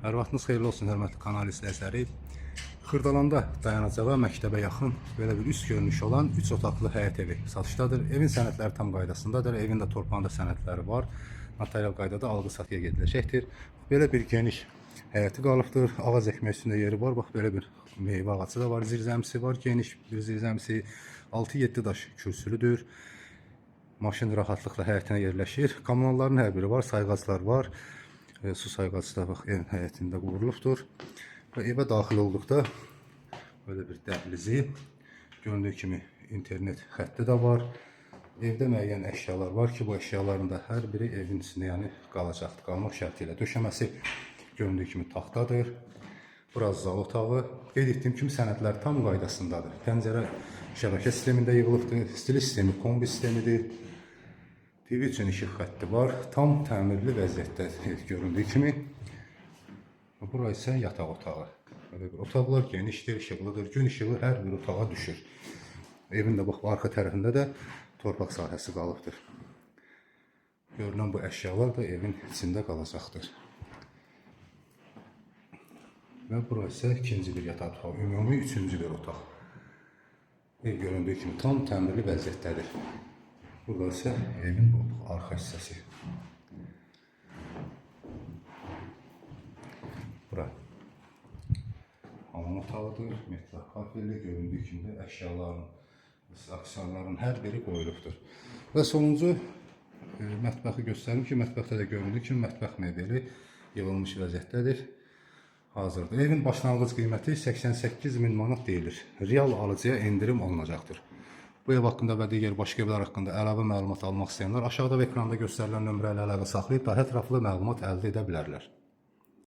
Hər vaxtınız xeyirli olsun, hörmətli kanal izləyiciləri. Xırdalanda dayanacağa, məktəbə yaxın belə bir üst görünüş olan 3 otaqlı həyət evi satışdadır. Evin sənədləri tam qaydasındadır. Evin də torpağında sənədləri var. Notarial qaydada alğı-satıya gediləcəkdir. Belə bir geniş həyəti qalıbdır. Ağac əkmək üstündə yeri var. Bax, belə bir meyvə ağacı da var. Zirzəmisi var. Geniş bir zirzəmisi. 6-7 daş kürsülüdür. Maşın rahatlıqla həyətinə yerləşir. Kommunalların hər biri var. Sayğaclar var. Su sayğacı da bax, evin həyətində qurulubdur. Və evə daxil olduqda böyle bir dəhlizi, göründüyü kimi internet xətti də var. Evdə müəyyən əşyalar var ki, bu əşyaların da hər biri evin içində, yəni qalacaqdır. Qalmaq şərti ilə. Döşəməsi göründüyü kimi taxtadır. Burası zal otağı. Qeyd etdiyim kimi sənədlər tam qaydasındadır. Pəncərə şəbəkə sistemində yığılıbdır. Stil sistemi kombi sistemidir. TV üçün işıq xətti var. Tam təmirli vəziyyətdə göründüyü kimi. Burası isə yataq otağı. Böyle bir otaqlar genişdir, işıqlıdır. Gün işığı hər bir otağa düşür. Evin də bax, arxa tərəfində də torpaq sahəsi qalıbdır. Görünən bu əşyalar da evin içində qalacaqdır. Və burası isə ikinci bir yataq otağı. Ümumi üçüncü bir otaq. Ev göründüyü kimi tam təmirli vəziyyətdədir. Burada ise evin bu arka hissəsi. Bura hamam otağıdır, mətbəx kafeli, göründüyü kimi də əşyaların, aksesuarların hər biri qoyulubdur. Və sonuncu mətbəxi göstərim ki, mətbəxdə də göründüyü kimi mətbəx mebeli yığılmış vəziyyətdədir. Hazırdır. Evin başlanğıc qiyməti 88.000 manat deyilir. Real alıcıya endirim olunacaqdır. Bu ev haqqında və digər başqa evlər haqqında əlavə məlumat almaq istəyənlər aşağıda və ekranda göstərilən nömrə ilə əlaqə saxlayıb daha ətraflı məlumat əldə edə bilərlər.